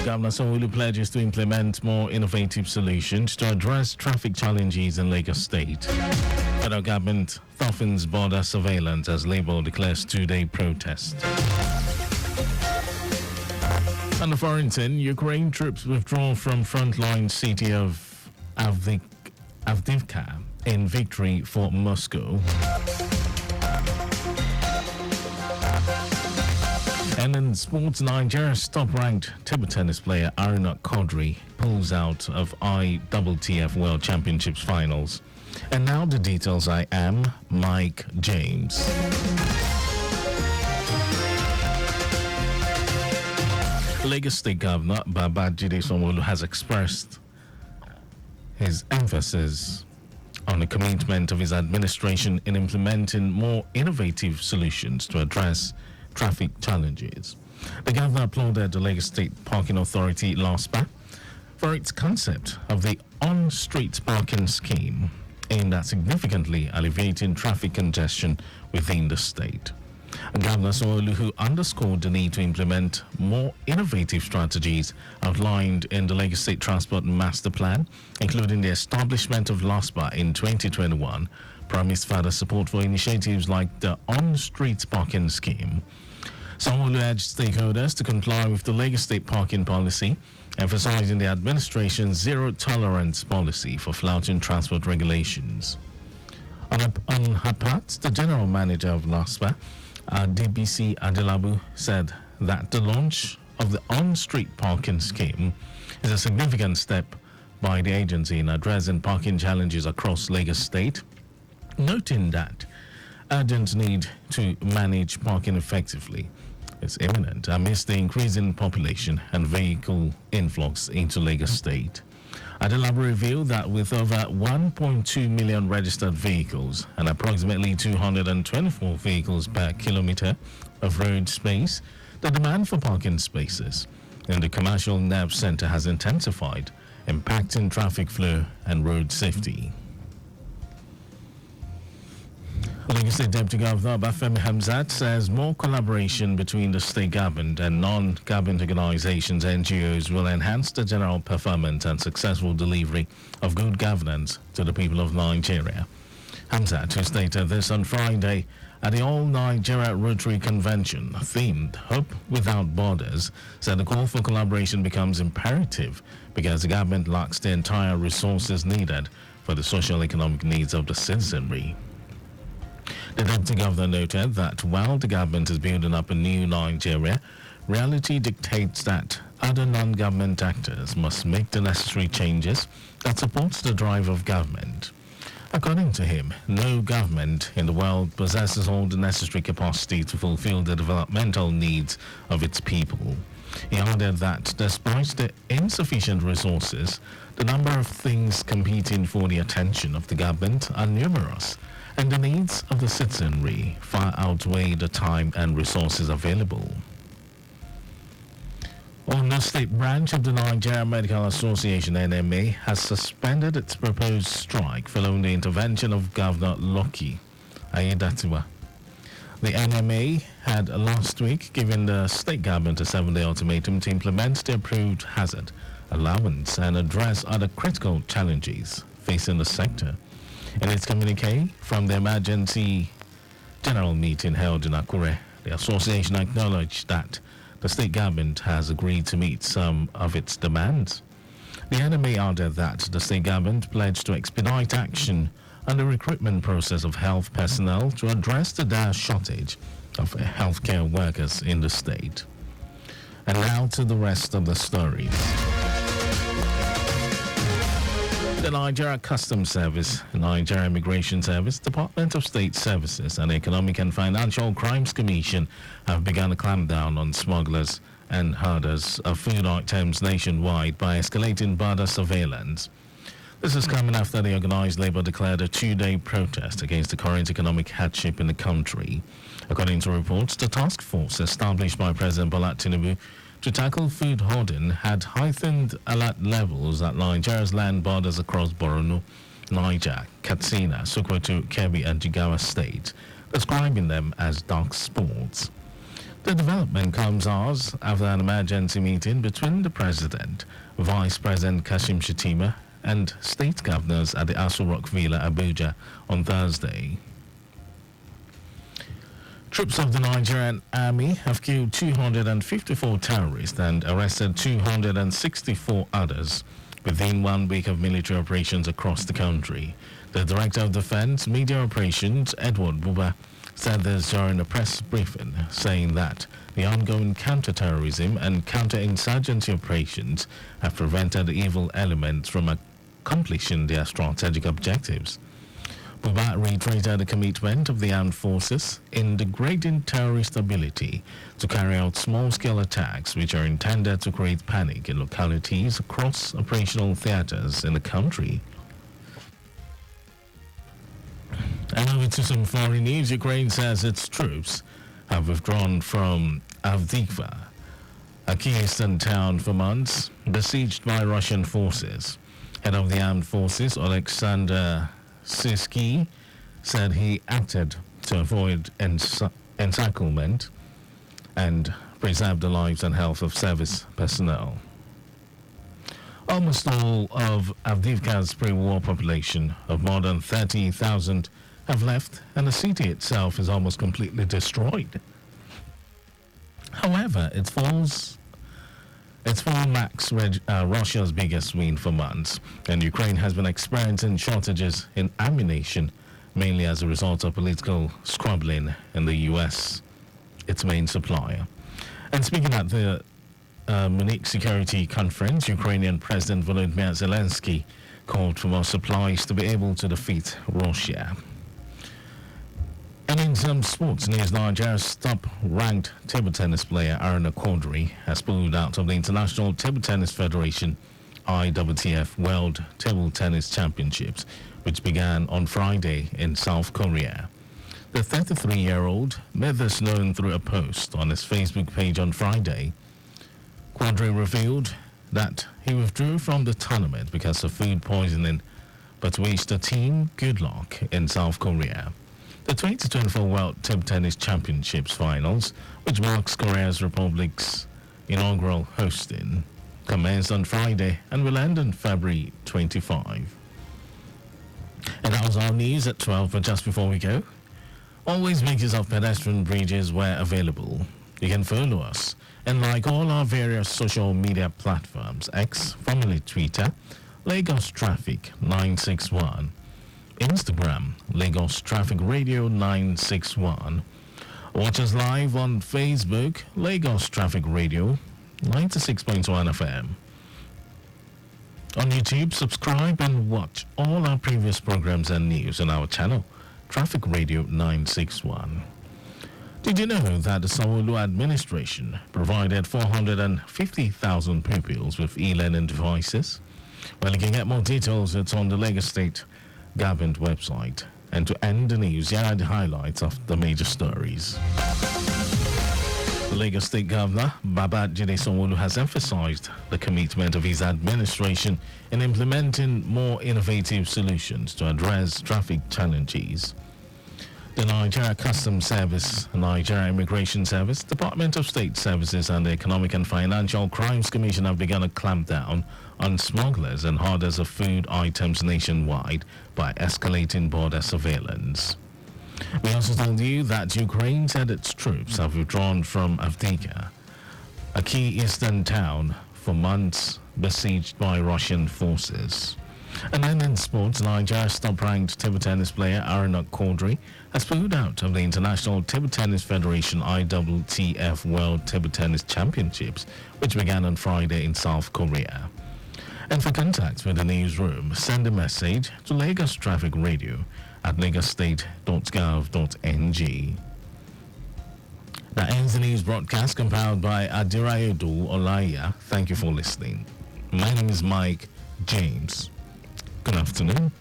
Governor Sanwo-Olu pledges to implement more innovative solutions to address traffic challenges in Lagos State. Federal government toughens border surveillance as Labour declares two-day protest. On the foreign scene, Ukraine troops withdraw from frontline city of Avdiivka in victory for Moscow. And in sports, Nigeria's top-ranked table tennis player Aruna Quadri pulls out of ITTF World Championships finals. And now the details. I am Mike James. Lagos State Governor Babajide Sanwo-Olu has expressed his emphasis on the commitment of his administration in implementing more innovative solutions to address traffic challenges. The governor applauded the Lagos State Parking Authority, LASPA, for its concept of the on-street parking scheme aimed at significantly alleviating traffic congestion within the state. Governor Sanwo-Olu, who underscored the need to implement more innovative strategies outlined in the Lagos State Transport Master Plan, including the establishment of LASPA in 2021, promised further support for initiatives like the on-street parking scheme. Sanwo-Olu urged stakeholders to comply with the Lagos State parking policy, emphasizing the administration's zero-tolerance policy for flouting transport regulations. On her part, the general manager of LASPA, DBC Adelabu, said that the launch of the on-street parking scheme is a significant step by the agency in addressing parking challenges across Lagos State, noting that urgent need to manage parking effectively is imminent amidst the increasing population and vehicle influx into Lagos State. Adelabu revealed that with over 1.2 million registered vehicles and approximately 224 vehicles per kilometer of road space, the demand for parking spaces in the commercial nerve center has intensified, impacting traffic flow and road safety. Lagos State Deputy Governor Bafemi Hamzat says more collaboration between the state government and non-government organizations, NGOs, will enhance the general performance and successful delivery of good governance to the people of Nigeria. Hamzat, who stated this on Friday at the All Nigeria Rotary Convention themed Hope Without Borders, said the call for collaboration becomes imperative because the government lacks the entire resources needed for the social economic needs of the citizenry. The Deputy Governor noted that while the government is building up a new Nigeria, reality dictates that other non-government actors must make the necessary changes that support the drive of government. According to him, no government in the world possesses all the necessary capacity to fulfill the developmental needs of its people. He added that despite the insufficient resources, the number of things competing for the attention of the government are numerous, and the needs of the citizenry far outweigh the time and resources available. Ondo State branch of the Nigeria Medical Association, NMA, has suspended its proposed strike following the intervention of Governor Lucky Aiyedatiwa. The NMA had last week given the state government a 7-day ultimatum to implement the approved hazard allowance and address other critical challenges facing the sector. In its communique from the emergency general meeting held in Akure, the association acknowledged that the state government has agreed to meet some of its demands. The NMA added that the state government pledged to expedite action on the recruitment process of health personnel to address the dire shortage of healthcare workers in the state. And now to the rest of the stories. The Nigeria Customs Service, Nigeria Immigration Service, Department of State Services, and Economic and Financial Crimes Commission have begun a clampdown on smugglers and herders of food items nationwide by escalating border surveillance. This is coming after the organized labor declared a 2-day protest against the current economic hardship in the country. According to reports, the task force established by President Bola Tinubu to tackle food hoarding had heightened alert levels at Nigeria's land borders across Borno, Niger, Katsina, Sokoto, Kebbi, and Jigawa states, describing them as dark spots. The development comes hours after an emergency meeting between the President, Vice President Kashim Shettima, and state governors at the Aso Rock Villa, Abuja, on Thursday. Troops of the Nigerian Army have killed 254 terrorists and arrested 264 others within 1 week of military operations across the country. The Director of Defense Media Operations, Edward Buba, said this during a press briefing, saying that the ongoing counter-terrorism and counter-insurgency operations have prevented evil elements from accomplishing their strategic objectives. Buba reiterated the commitment of the armed forces in degrading terrorist ability to carry out small-scale attacks which are intended to create panic in localities across operational theaters in the country. And over to some foreign news. Ukraine says its troops have withdrawn from Avdiivka, a key eastern town for months, besieged by Russian forces. Head of the armed forces, Alexander Sisky, said he acted to avoid encirclement and preserve the lives and health of service personnel. Almost all of Avdiivka's pre-war population of more than 30,000 have left, and the city itself is almost completely destroyed. However, it falls marks Russia's biggest win for months, and Ukraine has been experiencing shortages in ammunition, mainly as a result of political squabbling in the U.S., its main supplier. And speaking at the Munich Security Conference, Ukrainian President Volodymyr Zelensky called for more supplies to be able to defeat Russia. And in some sports news, Nigeria's top-ranked table tennis player Aruna Quadri has pulled out of the International Table Tennis Federation IWTF World Table Tennis Championships, which began on Friday in South Korea. The 33-year-old made this known through a post on his Facebook page on Friday. Quadri revealed that he withdrew from the tournament because of food poisoning, but wished the team good luck in South Korea. The 2024 World Table Tennis Championships Finals, which marks Korea Republic's inaugural hosting, commenced on Friday and will end on February 25. And that was our news at 12, but just before we go, always make use of pedestrian bridges where available. You can follow us and like all our various social media platforms: X, formerly Twitter, Lagos Traffic 961, Instagram, Lagos Traffic Radio 961. Watch us live on Facebook, Lagos Traffic Radio 96.1 FM. On YouTube, subscribe and watch all our previous programs and news on our channel, Traffic Radio 961. Did you know that the Sanwo-Olu administration provided 450,000 pupils with e-learning devices? Well, you can get more details. It's on the Lagos State Government website. And to end the news, here are the highlights of the major stories. The Lagos State Governor, Babajide Sanwo-Olu, has emphasized the commitment of his administration in implementing more innovative solutions to address traffic challenges. The Nigeria Customs Service, Nigeria Immigration Service, Department of State Services, and the Economic and Financial Crimes Commission have begun a clampdown on smugglers and hoarders of food items nationwide by escalating border surveillance. We also told you that Ukraine said its troops have withdrawn from Avdiivka, a key eastern town, for months besieged by Russian forces. And then in sports, Nigeria's top-ranked table tennis player Aruna Quadri has pulled out of the International Table Tennis Federation IWTF World Table Tennis Championships, which began on Friday in South Korea. And for contact with the newsroom, send a message to Lagos Traffic Radio at lagosstate.gov.ng. That ends the news broadcast compiled by Adirayodu Olaya. Thank you for listening. My name is Mike James. Good afternoon.